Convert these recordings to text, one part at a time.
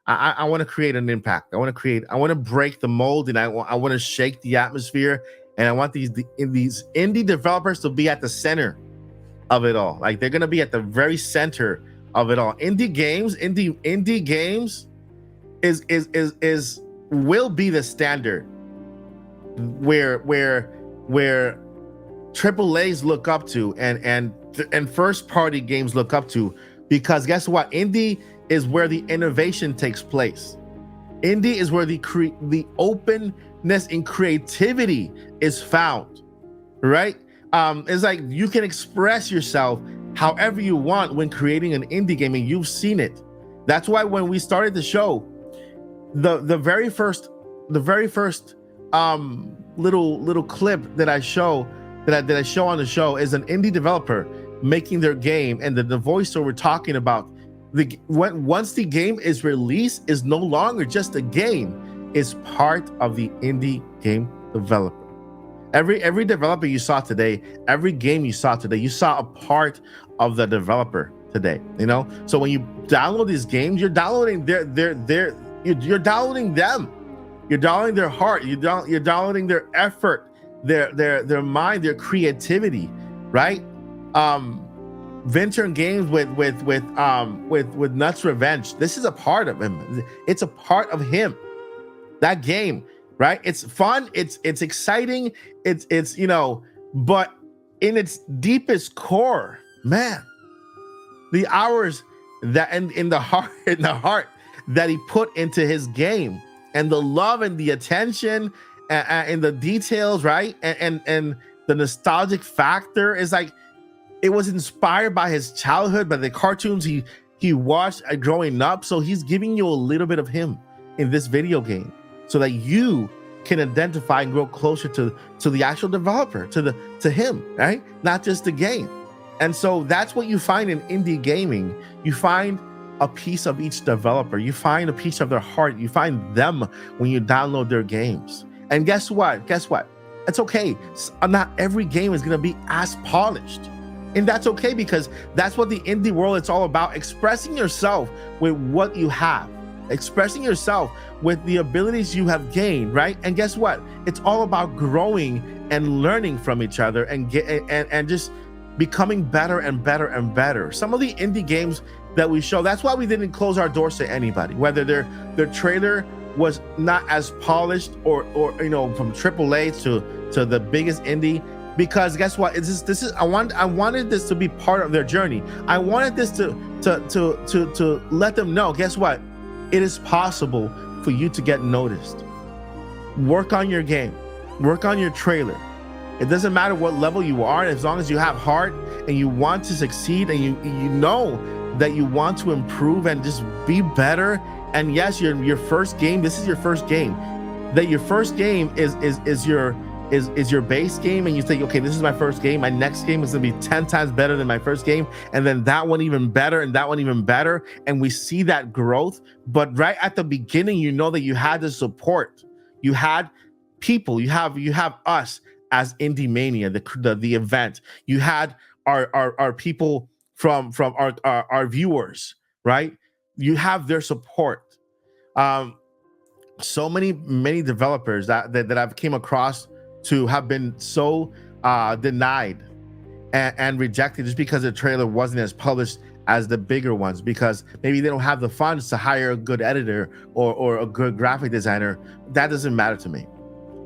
I want to create an impact. I want to break the mold, and I want to shake the atmosphere, and I want these indie developers to be at the center of it all. Like they're gonna be at the very center of it all. Indie games is will be the standard where triple A's look up to, and first party games look up to, because guess what? Indie is where the innovation takes place. Indie is where the openness and creativity is found, right? It's like you can express yourself however you want when creating an indie game, and you've seen it. That's why when we started the show, the very first little clip that I show on the show is an indie developer making their game, and the voiceover talking about once the game is released, is no longer just a game, is part of the indie game developer. Every developer you saw today, every game you saw today, you saw a part of the developer today. So when you download these games, you're downloading you're downloading them. You're downloading their heart. You're downloading their effort, their mind, their creativity, right? Venture Games with Nuts Revenge. This is a part of him. It's a part of him. That game, right? It's fun. It's exciting. It's but in its deepest core, man, the hours that in the heart that he put into his game, and the love and the attention and the details, right? And the nostalgic factor is like, it was inspired by his childhood, by the cartoons he watched growing up. So he's giving you a little bit of him in this video game, so that you can identify and grow closer to the actual developer, to him, right? Not just the game. And so that's what you find in indie gaming. You find a piece of each developer. You find a piece of their heart. You find them when you download their games. And guess what? It's okay. Not every game is going to be as polished. And that's okay, because that's what the indie world is all about. Expressing yourself with what you have. Expressing yourself with the abilities you have gained, right? And guess what? It's all about growing and learning from each other, and just becoming better and better and better. Some of the indie games that we show, that's why we didn't close our doors to anybody, whether their trailer was not as polished or from AAA to the biggest indie. Because guess what? This is I wanted this to be part of their journey. I wanted this to let them know, guess what? It is possible for you to get noticed. Work on your game. Work on your trailer. It doesn't matter what level you are, as long as you have heart and you want to succeed, and you know that you want to improve and just be better. And yes, your first game, this is your first game. That your first game is your base game, and you think, okay, this is my first game. My next game is gonna be 10 times better than my first game, and then that one even better, and that one even better. And we see that growth. But right at the beginning, you know that you had the support. You had people. You have us as IndieMania, the event. You had our people from our viewers, right? You have their support. So many developers that I've came across to have been so denied and rejected just because the trailer wasn't as published as the bigger ones, because maybe they don't have the funds to hire a good editor or a good graphic designer. That doesn't matter to me.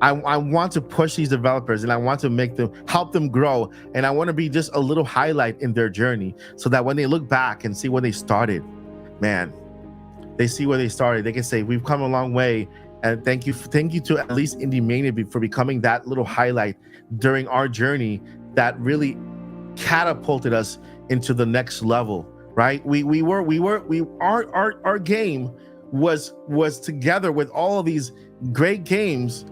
I want to push these developers, and I want to help them grow, and I want to be just a little highlight in their journey, so that when they look back and see where they started, man, they see where they started. They can say, we've come a long way. And thank you to at least IndieMania for becoming that little highlight during our journey that really catapulted us into the next level, right? Our game was together with all of these great games,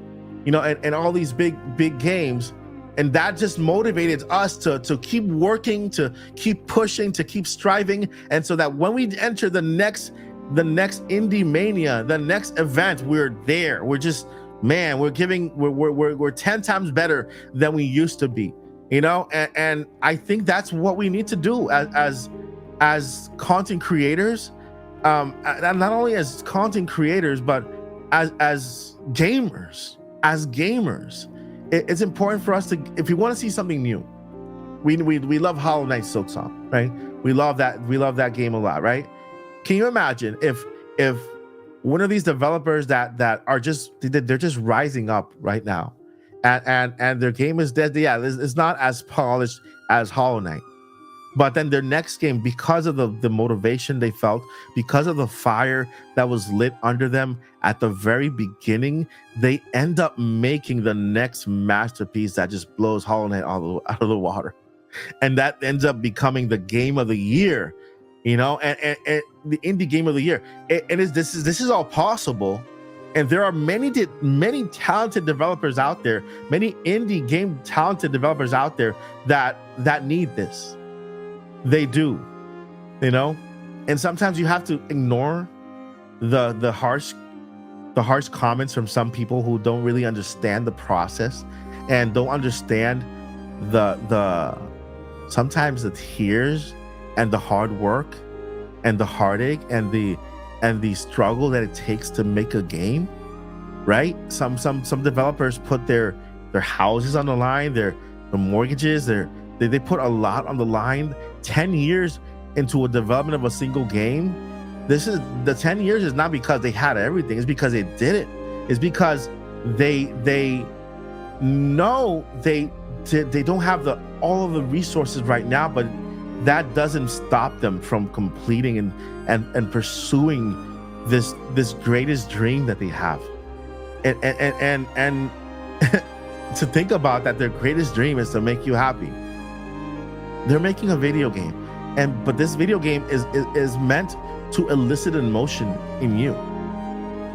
and all these big games, and that just motivated us to keep working, to keep pushing, to keep striving, and so that when we enter the next IndieMania, the next event, we're there. We're just, man, we're 10 times better than we used to be, and I think that's what we need to do as content creators, and not only as content creators, but as gamers. As gamers, it's important for us to, if you want to see something new, we love Hollow Knight Silksong, right? We love that game a lot, right? Can you imagine if one of these developers that are just, they're just rising up right now, and their game is dead? Yeah, it's not as polished as Hollow Knight, but then their next game, because of the motivation they felt, because of the fire that was lit under them at the very beginning, they end up making the next masterpiece that just blows Hollow Knight out of the water, and that ends up becoming the game of the year, you know, and the indie game of the year. This is all possible, and there are many talented developers out there, many indie game talented developers out there that need this. They do, you know, and sometimes you have to ignore the harsh comments from some people who don't really understand the process and don't understand the sometimes the tears and the hard work and the heartache and the struggle that it takes to make a game, right? Some developers put their houses on the line, their mortgages, they put a lot on the line. 10 years into a development of a single game. This is the 10 years is not because they had everything, it's because they did it. It's because they know they don't have all of the resources right now, but that doesn't stop them from completing and pursuing this greatest dream that they have. And to think about that, their greatest dream is to make you happy. They're making a video game, but this video game is meant to elicit an emotion in you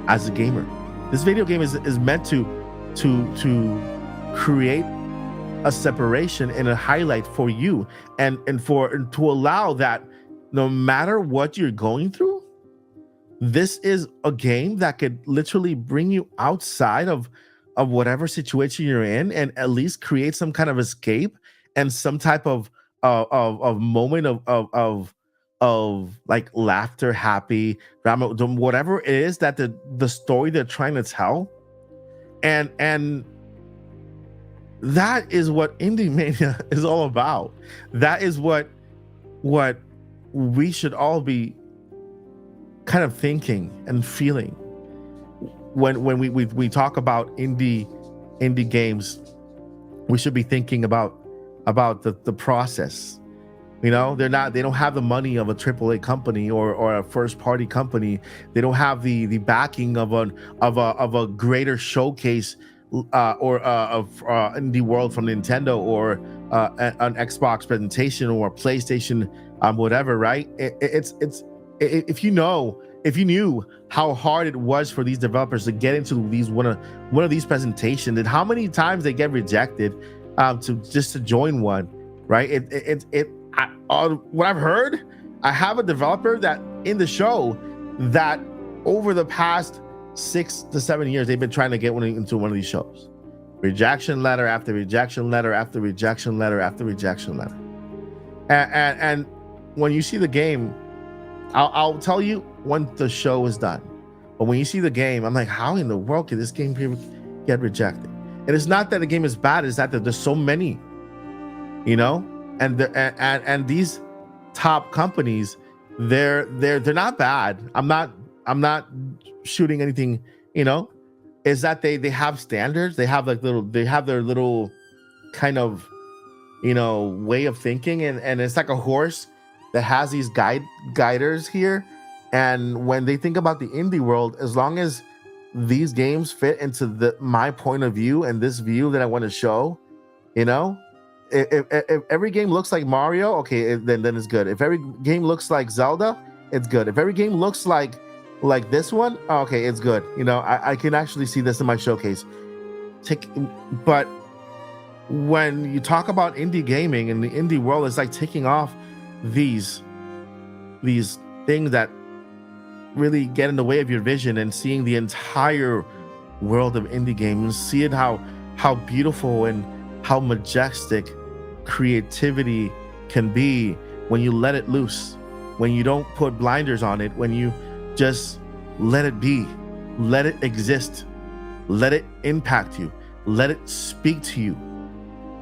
as a gamer. This video game is meant to create a separation and a highlight for you, and to allow that no matter what you're going through, this is a game that could literally bring you outside of whatever situation you're in, and at least create some kind of escape and some type of moment of like laughter, happy drama, whatever it is that the story they're trying to tell, and that is what IndieMania is all about. That is what we should all be kind of thinking and feeling when we talk about indie games. We should be thinking about the process. You know, they don't have the money of a AAA company or a first party company. They don't have the backing of a greater showcase or of indie world from Nintendo or an Xbox presentation or a PlayStation, whatever, right? If you knew how hard it was for these developers to get into one of these presentations, and how many times they get rejected to join one, right? What I've heard, I have a developer that in the show that over the past 6 to 7 years, they've been trying to get into one of these shows. Rejection letter after rejection letter after rejection letter after rejection letter. And when you see the game, I'll tell you when the show is done. But when you see the game, I'm like, how in the world could this game get rejected? And it's not that the game is bad, it's that there's so many, you know, and these top companies, they're not bad. I'm not shooting anything, you know. Is that they have standards, they have their little kind of, you know, way of thinking, and it's like a horse that has these guiders here. And when they think about the indie world, as long as these games fit into my point of view and this view that I want to show, you know, if every game looks like Mario, okay, then it's good. If every game looks like Zelda, it's good. If every game looks like this one, okay, it's good. You know, I can actually see this in my showcase. But when you talk about indie gaming and the indie world, it's like taking off these things that really get in the way of your vision, and seeing the entire world of indie games, see it how beautiful and how majestic creativity can be when you let it loose, when you don't put blinders on it, when you just let it be, let it exist, let it impact you, let it speak to you,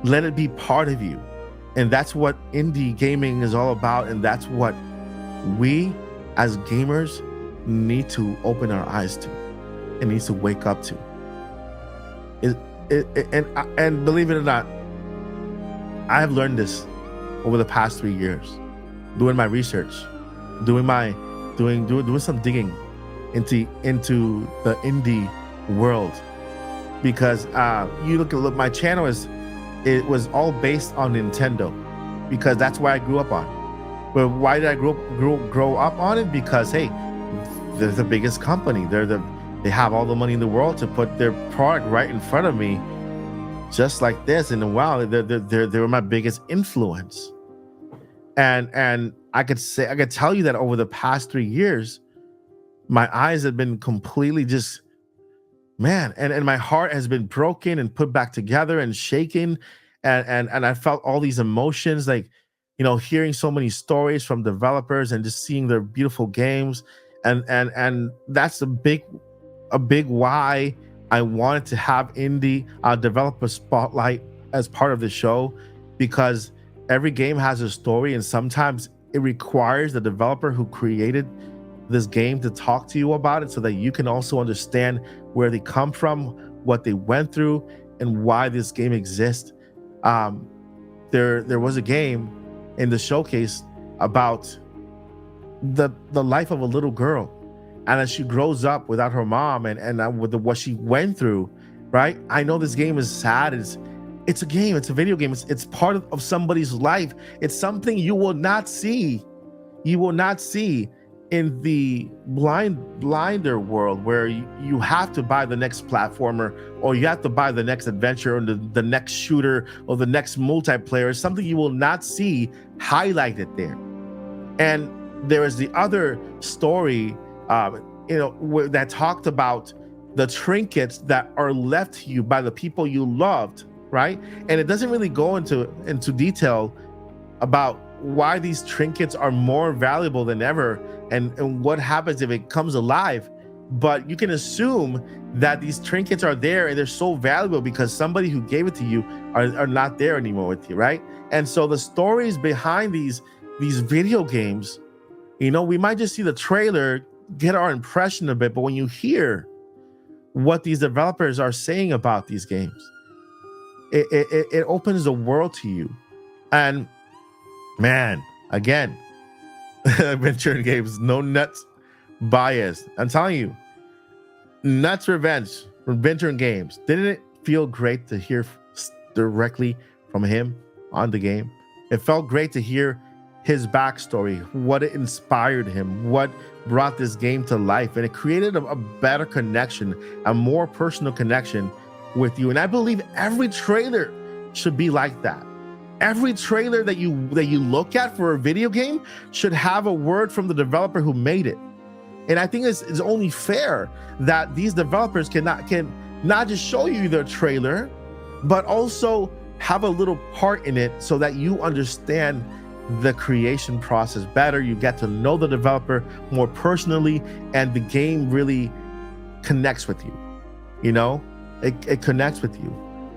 let it be part of you. And that's what indie gaming is all about. And that's what we as gamers need to open our eyes to and needs to wake up to. And believe it or not, I have learned this over the past 3 years, doing my research, doing some digging into the indie world. Because you look my channel it was all based on Nintendo, because that's where I grew up on. But why did I grow up on it? Because hey, they're the biggest company. They have all the money in the world to put their product right in front of me, just like this. And wow, they were my biggest influence. And I could tell you that over the past 3 years, my eyes have been completely just, man, and my heart has been broken and put back together and shaken. And I felt all these emotions, like, hearing so many stories from developers and just seeing their beautiful games. And that's a big why I wanted to have indie developer spotlight as part of the show, because every game has a story, and sometimes it requires the developer who created this game to talk to you about it, so that you can also understand where they come from, what they went through, and why this game exists. There was a game in the showcase about the life of a little girl, and as she grows up without her mom, and with what she went through, right? I know this game is sad. It's a game. It's a video game. It's part of somebody's life. It's something you will not see. You will not see in the blinder world, where you have to buy the next platformer, or you have to buy the next adventure, or the next shooter, or the next multiplayer. It's something you will not see highlighted there. And there is the other story, that talked about the trinkets that are left to you by the people you loved, right? And it doesn't really go into detail about why these trinkets are more valuable than ever, and what happens if it comes alive. But you can assume that these trinkets are there and they're so valuable because somebody who gave it to you are not there anymore with you, right? And so the stories behind these video games, we might just see the trailer, get our impression of it, but when you hear what these developers are saying about these games, it opens the world to you. And man, again, adventure games, no nuts bias. I'm telling you, Nuts Revenge from Venture Games. Didn't it feel great to hear directly from him on the game? It felt great to hear his backstory, what it inspired him, what brought this game to life, and it created a better connection, a more personal connection with you. And I believe every trailer should be like that. Every trailer that you look at for a video game should have a word from the developer who made it. And I think it's only fair that these developers can not just show you their trailer, but also have a little part in it, so that you understand the creation process better. You get to know the developer more personally, and the game really connects with you. It connects with you.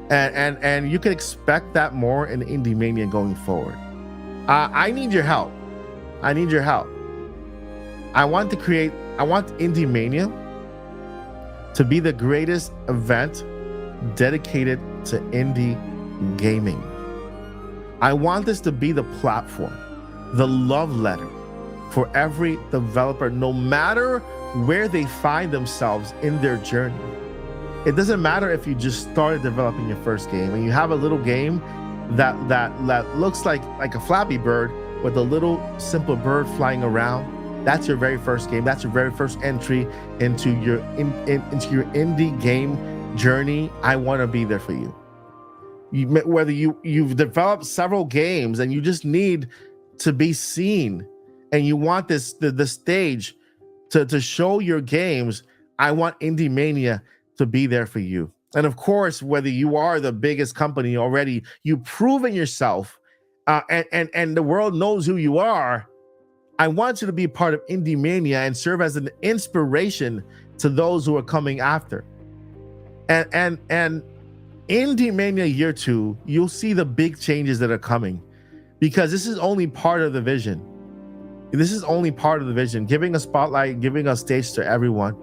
And you can expect that more in IndieMania going forward. I need your help. I need your help. I want IndieMania to be the greatest event dedicated to indie gaming. I want this to be the platform, the love letter for every developer, no matter where they find themselves in their journey. It doesn't matter if you just started developing your first game and you have a little game that looks like a Flappy Bird with a little simple bird flying around. That's your very first game. That's your very first entry into your indie game journey. I want to be there for you. Whether you've developed several games and you just need to be seen, and you want the stage to show your games, I want IndieMania to be there for you. And of course, whether you are the biggest company already, you've proven yourself, and the world knows who you are, I want you to be a part of IndieMania and serve as an inspiration to those who are coming after. And IndieMania year 2, you'll see the big changes that are coming, because this is only part of the vision. This is only part of the vision, giving a spotlight, giving a stage to everyone.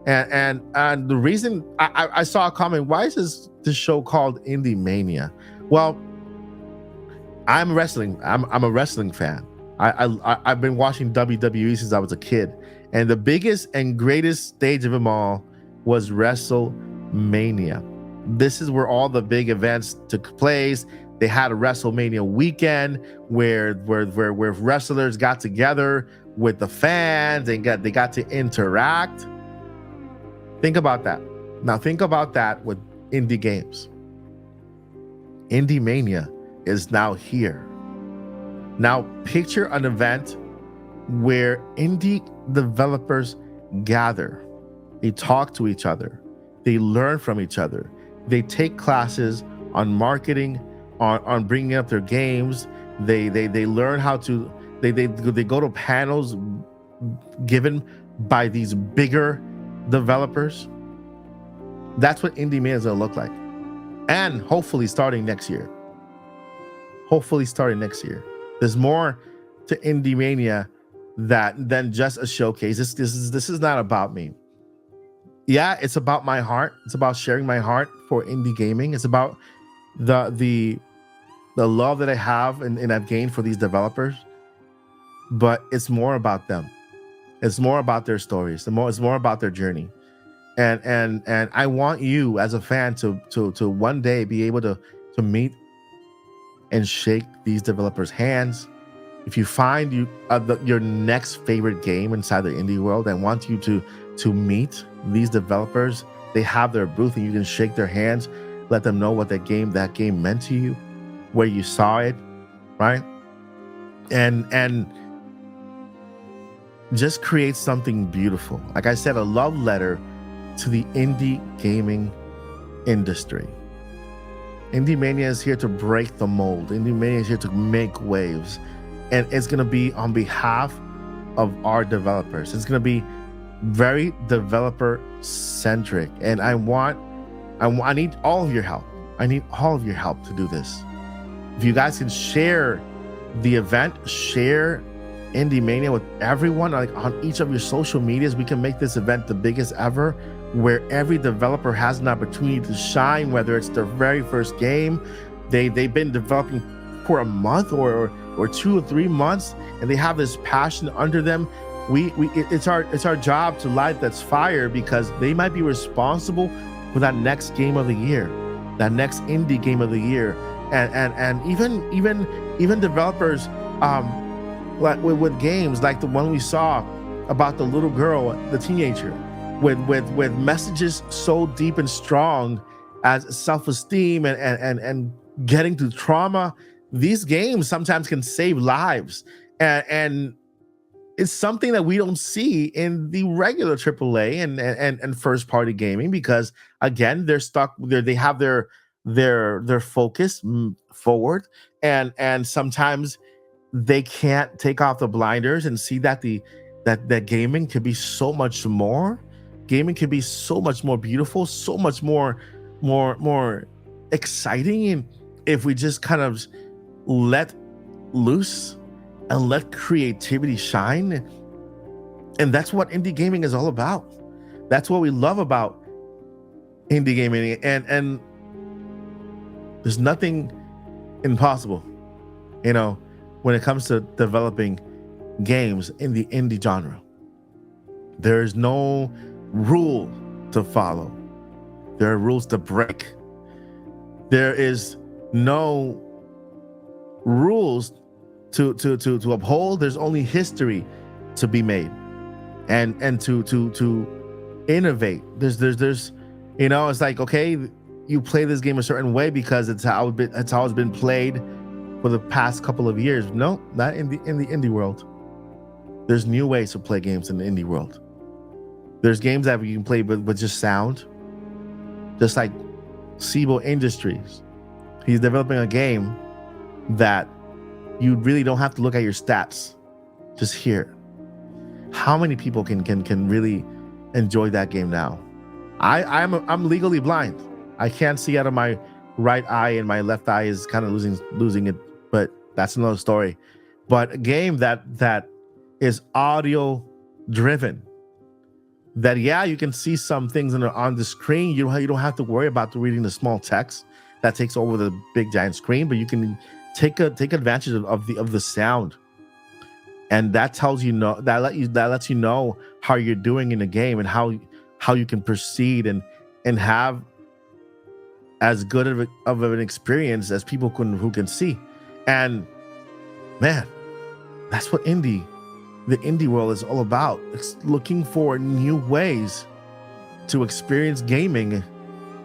And the reason I saw a comment, why is this show called IndieMania? Well, I'm wrestling. I'm a wrestling fan. I've been watching WWE since I was a kid, and the biggest and greatest stage of them all was WrestleMania. This is where all the big events took place. They had a WrestleMania weekend where wrestlers got together with the fans and they got to interact. Think about that. Now think about that with indie games. IndieMania is now here. Now picture an event where indie developers gather. They talk to each other. They learn from each other. They take classes on marketing, on bringing up their games. They learn how to, they go to panels given by these bigger developers. That's what IndieMania is gonna look like. And hopefully starting next year. There's more to IndieMania than just a showcase. This is not about me. Yeah, it's about my heart. It's about sharing my heart for indie gaming. It's about the love that I have and I've gained for these developers. But it's more about them. It's more about their stories. It's more about their journey. And I want you as a fan to one day be able to meet and shake these developers' hands. If you find your next favorite game inside the indie world, I want you to meet these developers. They have their booth and you can shake their hands, let them know what that game meant to you, where you saw it, right? And just create something beautiful. Like I said, a love letter to the indie gaming industry. IndieMania is here to break the mold. IndieMania is here to make waves. And it's going to be on behalf of our developers. It's going to be very developer centric. And I need all of your help. I need all of your help to do this. If you guys can share the event, share IndieMania with everyone, like on each of your social medias, we can make this event the biggest ever, where every developer has an opportunity to shine, whether it's their very first game, they've been developing for a month or 2 or 3 months, and they have this passion under them. It's our job to light that fire, because they might be responsible for that next game of the year, that next indie game of the year, and even developers like with games like the one we saw about the little girl, the teenager, with messages so deep and strong as self-esteem and getting through trauma. These games sometimes can save lives, and it's something that we don't see in the regular AAA and first party gaming, because again, they're stuck there. They have their focus forward, and sometimes they can't take off the blinders and see that that gaming can be so much more. Gaming can be so much more beautiful, so much more exciting, and if we just kind of let loose and let creativity shine. And that's what indie gaming is all about. That's what we love about indie gaming. And there's nothing impossible, when it comes to developing games in the indie genre. There is no rule to follow. There are rules to break. There is no rules to uphold. There's only history to be made, and to innovate. There's it's like, okay, you play this game a certain way because it's how it's been played for the past couple of years. No, not in the indie world. There's new ways to play games in the indie world. There's games that you can play with just sound, just like Sibo Industries. He's developing a game that you really don't have to look at your stats. Just hear how many people can really enjoy that game now? I'm legally blind. I can't see out of my right eye, and my left eye is kind of losing it, but that's another story. But a game that is audio driven, that yeah, you can see some things on the screen. You don't have to worry about reading the small text that takes over the big giant screen, but you can take advantage of the sound, and that tells you that lets you know how you're doing in the game, and how you can proceed and have as good of an experience as people who can see. And man, that's what the indie world is all about. It's looking for new ways to experience gaming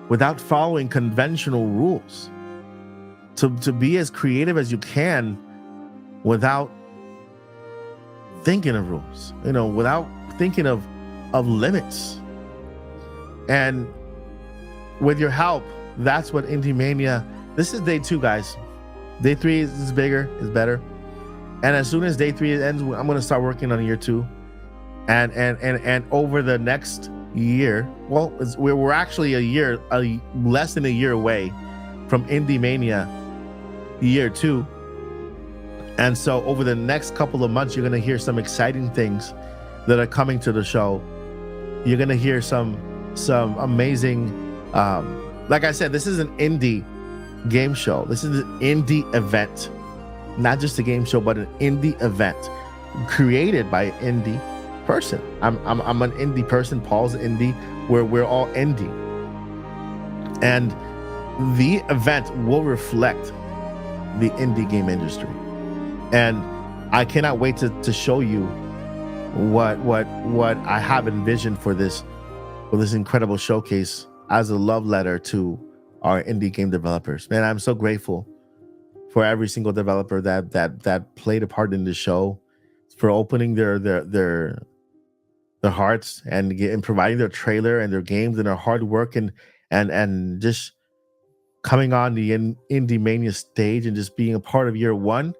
without following conventional rules, to be as creative as you can without thinking of rules, without thinking of limits. And with your help, that's what IndieMania. This is day 2, guys. Day 3 is bigger, is better. And as soon as day 3 ends, I'm going to start working on year 2. And over the next year, well, we're actually less than a year away from IndieMania year 2. And so over the next couple of months, you're going to hear some exciting things that are coming to the show. You're going to hear some amazing, like I said, this is an indie game show. This is an indie event, not just a game show, but an indie event created by an indie person. I'm an indie person. Paul's indie. We're all indie, and the event will reflect the indie game industry. And I cannot wait to show you what I have envisioned for this incredible showcase as a love letter to our indie game developers. Man, I'm so grateful for every single developer that played a part in the show, for opening their hearts and providing their trailer and their games and their hard work and just coming on the IndieMania stage and just being a part of year 1.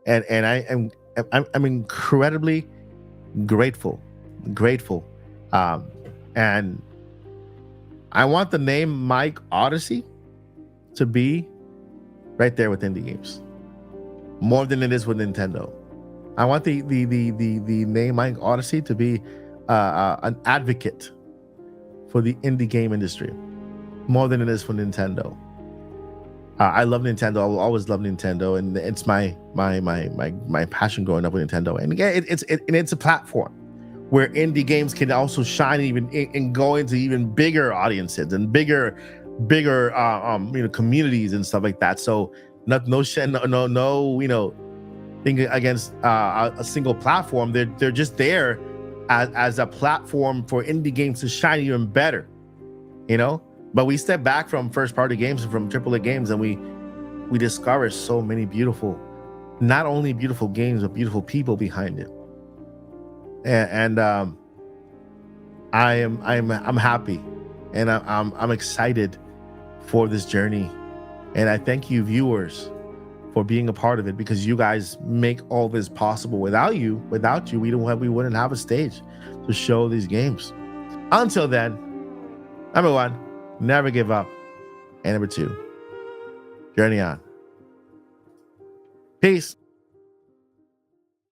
And I'm incredibly grateful. And I want the name Mike Odyssey to be right there with indie games, more than it is with Nintendo. I want the name Mike Odyssey to be an advocate for the indie game industry, more than it is for Nintendo. I love Nintendo. I will always love Nintendo, and it's my passion growing up with Nintendo. And again, it's a platform where indie games can also shine and go into even bigger audiences and bigger communities and stuff like that. So no thing against a single platform. They're just there as a platform for indie games to shine even better, But we step back from first party games and from AAA games, and we discover so many beautiful, not only beautiful games, but beautiful people behind it. And I'm happy, and I'm excited for this journey. And I thank you, viewers, for being a part of it, because you guys make all this possible. Without you, we wouldn't have a stage to show these games. Until then, number 1, never give up. And number 2, journey on. Peace.